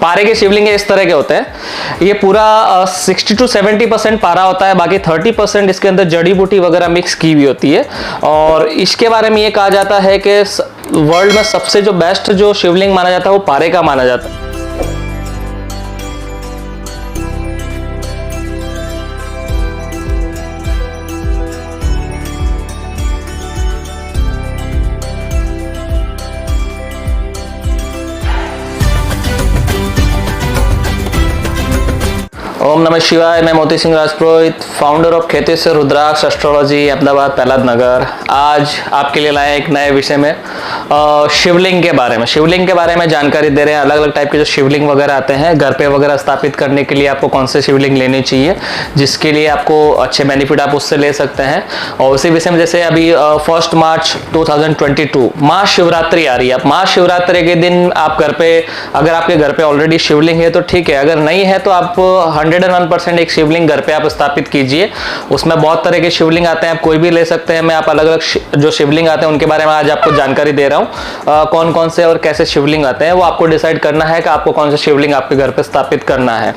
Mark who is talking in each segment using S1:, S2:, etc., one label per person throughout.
S1: पारे के शिवलिंग इस तरह के होते हैं। ये पूरा 60 to 70% पारा होता है, बाकी 30% इसके अंदर जड़ी बूटी वगैरह मिक्स की हुई होती है। और इसके बारे में ये कहा जाता है कि वर्ल्ड में सबसे जो बेस्ट जो शिवलिंग माना जाता है वो पारे का माना जाता है। ओम नमः शिवाय। मैं मोती सिंह राजपुरोहित, फाउंडर ऑफ खेती से रुद्राक्ष एस्ट्रोलॉजी, अहमदाबाद प्रहलाद नगर। आज आपके लिए लाए एक नए विषय में शिवलिंग के बारे में। शिवलिंग के बारे में जानकारी दे रहे हैं। अलग अलग टाइप के जो शिवलिंग वगैरह आते हैं घर पे वगैरह स्थापित करने के लिए आपको कौन से शिवलिंग लेनी चाहिए, जिसके लिए आपको अच्छे बेनिफिट आप उससे ले सकते हैं। और उसी विषय में जैसे अभी 1 मार्च 2022 महाशिवरात्रि आ रही है। महाशिवरात्रि के दिन आप घर पे, अगर आपके घर पे ऑलरेडी शिवलिंग है तो ठीक है, अगर नहीं है तो आप 101% एक शिवलिंग घर पे आप स्थापित कीजिए। उसमें बहुत तरह के शिवलिंग आते हैं, आप कोई भी ले सकते हैं। मैं आप अलग अलग जो शिवलिंग आते हैं उनके बारे में आज आपको जानकारी दे रहा हूँ। कौन कौन से और कैसे शिवलिंग आते हैं वो आपको डिसाइड करना है कि आपको कौन सा शिवलिंग आपके घर पे स्थापित करना है।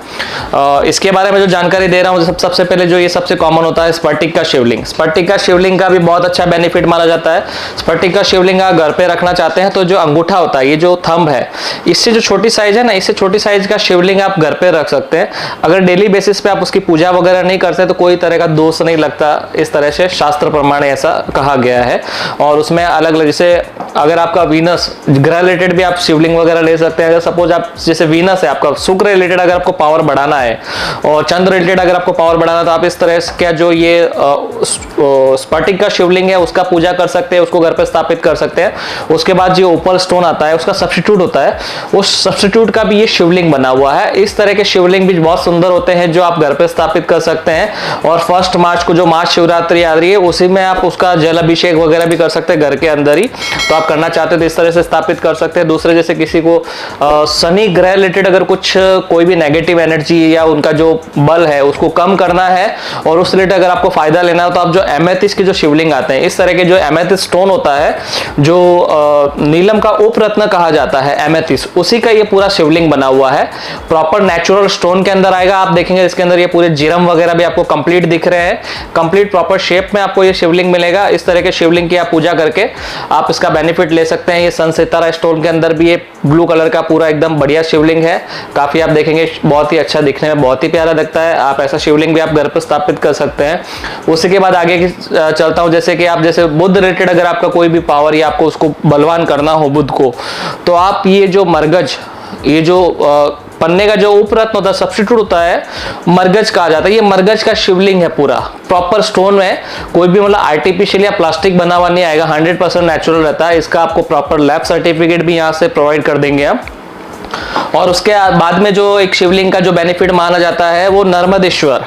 S1: इसके बारे में जो जानकारी दे रहा हूँ, सबसे पहले जो ये सबसे कॉमन होता है स्फटिक का शिवलिंग। स्फटिक का शिवलिंग का भी बहुत अच्छा बेनिफिट माना जाता है। स्फटिक का शिवलिंग आप घर पे रखना चाहते हैं तो जो अंगूठा होता है, ये जो थंब है, इससे जो छोटी साइज है ना, इससे छोटी साइज का शिवलिंग आप घर पे रख सकते हैं। अगर डेली बेसिस पे आप उसकी पूजा वगैरह नहीं करते तो कोई तरह का दोष नहीं लगता। इस तरह से शास्त्र प्रमाण ऐसा कहा गया है। और उसमें अलग अलग, जैसे अगर आपका वीनस ग्रह रिलेटेड भी आप शिवलिंग वगैरह ले सकते हैं। अगर सपोज आप जैसे वीनस है आपका, शुक्र रिलेटेड अगर आपको पावर बढ़ाना है और चंद्र रिलेटेड अगर आपको पावर बढ़ाना है तो आप इस तरह से क्या जो ये स्फटिक का शिवलिंग है उसका पूजा कर सकते हैं, उसको घर पे स्थापित कर सकते हैं। उसके बाद जो ओपल स्टोन आता है उसका सब्स्टिट्यूट होता है, उस सब्स्टिट्यूट का भी ये शिवलिंग बना हुआ है। इस तरह के शिवलिंग भी बहुत सुंदर होते हैं जो आप घर पे स्थापित कर सकते हैं। और 1 मार्च को जो महाशिवरात्रि आ रही है उसी में आप उसका जल अभिषेक वगैरह भी कर सकते हैं घर के अंदर ही। तो आप करना चाहते हैं तो इस तरह से स्थापित कर सकते हैं। दूसरे जैसे किसी को शनि ग्रह रिलेटेड अगर कुछ कोई भी नेगेटिव एनर्जी या उनका जो बल है उसको कम करना है और उस रिलेटेड अगर आपको फायदा लेना हो तो आप जो एमेथिस्ट के जो शिवलिंग आते हैं, इस तरह के जो एमेथिस्ट स्टोन होता है, जो नीलम का उपरत्न कहा जाता है एमेथिस्ट, उसी का ये पूरा शिवलिंग बना हुआ है। प्रॉपर नेचुरल स्टोन के अंदर आएगा। आप देखेंगे इसके अंदर ये पूरे जीरम वगैरह भी आपको कंप्लीट दिख रहे हैं। कंप्लीट प्रॉपर शेप में आपको ये शिवलिंग मिलेगा। इस तरह के शिवलिंग की आप पूजा करके आप इसका बेनिफिट ले सकते हैं। ये सन सितारा स्टोन के अंदर भी ये ब्लू कलर का पूरा एकदम बढ़िया शिवलिंग है। काफी आप देखेंगे बहुत ही अच्छा दिखने में, बहुत ही प्यारा लगता है। आप ऐसा शिवलिंग भी आप घर पर स्थापित कर सकते हैं। उसी के बाद आगे चलता हूं, जैसे कि आप जैसे बुध रिलेटेड अगर आपका कोई भी पावर या आपको उसको बलवान करना हो बुध को, तो आप ये जो मरगज, ये जो पन्ने का जो उपरत्न होता है, सब्स्टिट्यूट होता है, मरगज कहा जाता है। ये मरगज का शिवलिंग है, पूरा प्रॉपर स्टोन है। कोई भी मतलब आर्टिफिशियल या प्लास्टिक बना हुआ नहीं आएगा, 100% नेचुरल रहता है। इसका आपको प्रॉपर लैब सर्टिफिकेट भी यहाँ से प्रोवाइड कर देंगे हम। और उसके बाद में जो एक शिवलिंग का जो बेनिफिट माना जाता है वो नर्मदेश्वर।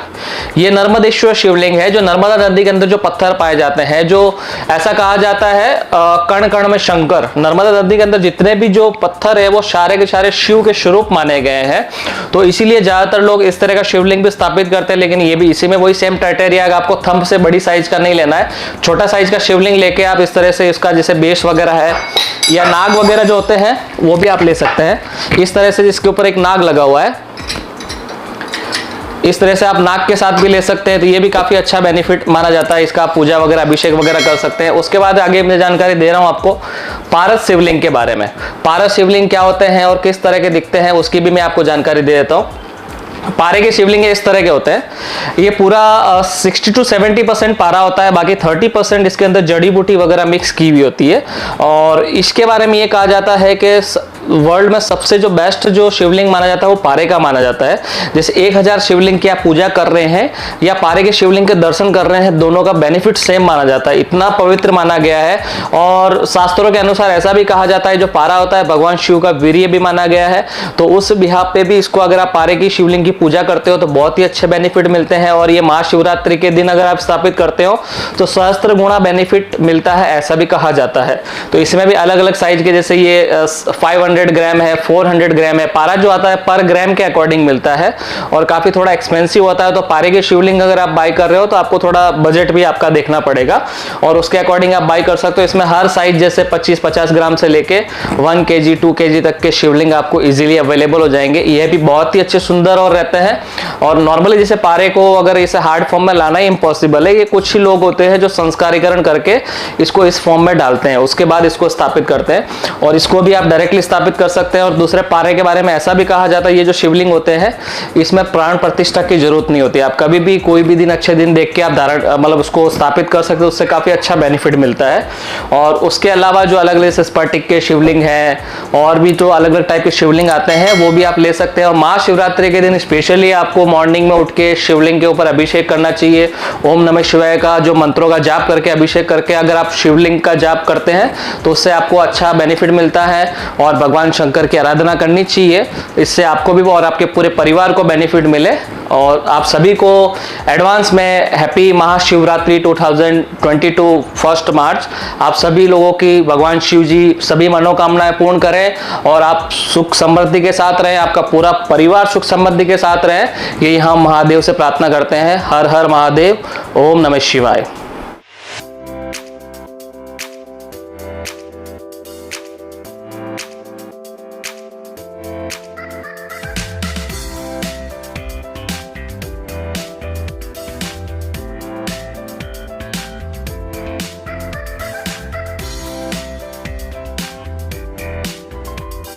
S1: ये नर्मदेश्वर शिवलिंग है जो नर्मदा नदी के अंदर जो पत्थर पाए जाते हैं, जो ऐसा कहा जाता है कण कण में शंकर। नर्मदा नदी के अंदर जितने भी जो पत्थर है वो सारे के सारे शिव के स्वरूप माने गए हैं। तो इसीलिए ज्यादातर लोग इस तरह का शिवलिंग भी स्थापित करते हैं। लेकिन ये भी इसी में वही सेम क्राइटेरिया, आपको थंब से बड़ी साइज का नहीं लेना है। छोटा साइज का शिवलिंग लेके आप इस तरह से इसका जैसे बेस वगैरह है या नाग वगैरह जो होते हैं वो भी आप ले सकते हैं। इस तरह से जिसके ऊपर एक नाग लगा हुआ है, इस तरह से आप नाग के साथ भी ले सकते हैं। तो ये भी काफी अच्छा बेनिफिट माना जाता है। इसका आप पूजा वगैरह अभिषेक वगैरह कर सकते हैं। उसके बाद आगे मैं जानकारी दे रहा हूं आपको पारस शिवलिंग के बारे में। पारस शिवलिंग क्या होते हैं और किस तरह के दिखते हैं उसकी भी मैं आपको जानकारी दे देता हूं। पारे के शिवलिंग इस तरह के होते हैं। ये पूरा 60 to 70% पारा होता है, बाकी 30% इसके अंदर जड़ी बूटी वगैरह मिक्स की हुई होती है। और इसके बारे में ये कहा जाता है कि वर्ल्ड में सबसे जो बेस्ट जो शिवलिंग माना जाता है वो पारे का माना जाता है। जैसे 1000 शिवलिंग की आप पूजा कर रहे हैं या पारे के शिवलिंग के दर्शन कर रहे हैं, दोनों का बेनिफिट सेम माना जाता है। इतना पवित्र माना गया है। और शास्त्रों के अनुसार ऐसा भी कहा जाता है जो पारा होता है भगवान शिव का वीर्य भी माना गया है। तो उस बिहाफ पे भी इसको अगर आप पारे की शिवलिंग की पूजा करते हो तो बहुत ही अच्छे बेनिफिट मिलते हैं। और ये महाशिवरात्रि के दिन अगर आप स्थापित करते हो तो सहस्त्र गुणा बेनिफिट मिलता है, ऐसा भी कहा जाता है। तो इसमें भी अलग अलग साइज के, जैसे ये 500 500 ग्राम है, 400 ग्राम है। पारा जो आता है पर ग्राम के अकॉर्डिंग मिलता है और काफ़ी थोड़ा एक्सपेंसिव होता है। तो पारे की शिवलिंग अगर आप बाई कर रहे हो तो आपको थोड़ा बजट भी आपका देखना पड़ेगा और उसके अकॉर्डिंग आप बाई कर सकते हो। इसमें हर साइज जैसे 25-50 ग्राम से लेके 1 kg 2 kg तक के शिवलिंग आपको इजीली अवेलेबल हो जाएंगे। ये भी बहुत ही अच्छे सुंदर और रहते हैं और नॉर्मली जैसे पारे को अगर इसे हार्ड फॉर्म में लाना ही इम्पॉसिबल है। ये कुछ ही लोग होते हैं जो संस्कारीकरण करके इसको इस फॉर्म में डालते हैं, उसके बाद इसको स्थापित करते हैं और इसको भी आप डायरेक्टली स्थापित कर सकते हैं। और दूसरे पारे के बारे में ऐसा भी कहा जाता है ये जो शिवलिंग होते हैं इसमें प्राण प्रतिष्ठा की जरूरत नहीं होती। आप कभी भी कोई भी दिन अच्छे दिन देख के आप धारण मतलब उसको स्थापित कर सकते हो, उससे काफी अच्छा बेनिफिट मिलता है। और उसके अलावा जो अलग अलग स्फटिक के शिवलिंग है और भी जो अलग अलग टाइप के शिवलिंग आते हैं वो भी आप ले सकते हैं। और महाशिवरात्रि के दिन स्पेशली आपको मॉर्निंग में उठ के शिवलिंग के ऊपर अभिषेक करना चाहिए। ओम नमः शिवाय का जो मंत्रों का जाप करके अभिषेक करके अगर आप शिवलिंग का जाप करते हैं तो उससे आपको अच्छा बेनिफिट मिलता है और भगवान शंकर की आराधना करनी चाहिए। इससे आपको भी और आपके पूरे परिवार को बेनिफिट मिले। और आप सभी को एडवांस में हैप्पी महाशिवरात्रि 2022 1 मार्च। आप सभी लोगों की भगवान शिव जी सभी मनोकामनाएं पूर्ण करें और आप सुख समृद्धि के साथ रहें, आपका पूरा परिवार सुख समृद्धि के साथ रहें। यही हम महादेव से प्रार्थना करते हैं। हर हर महादेव। ओम नमः शिवाय।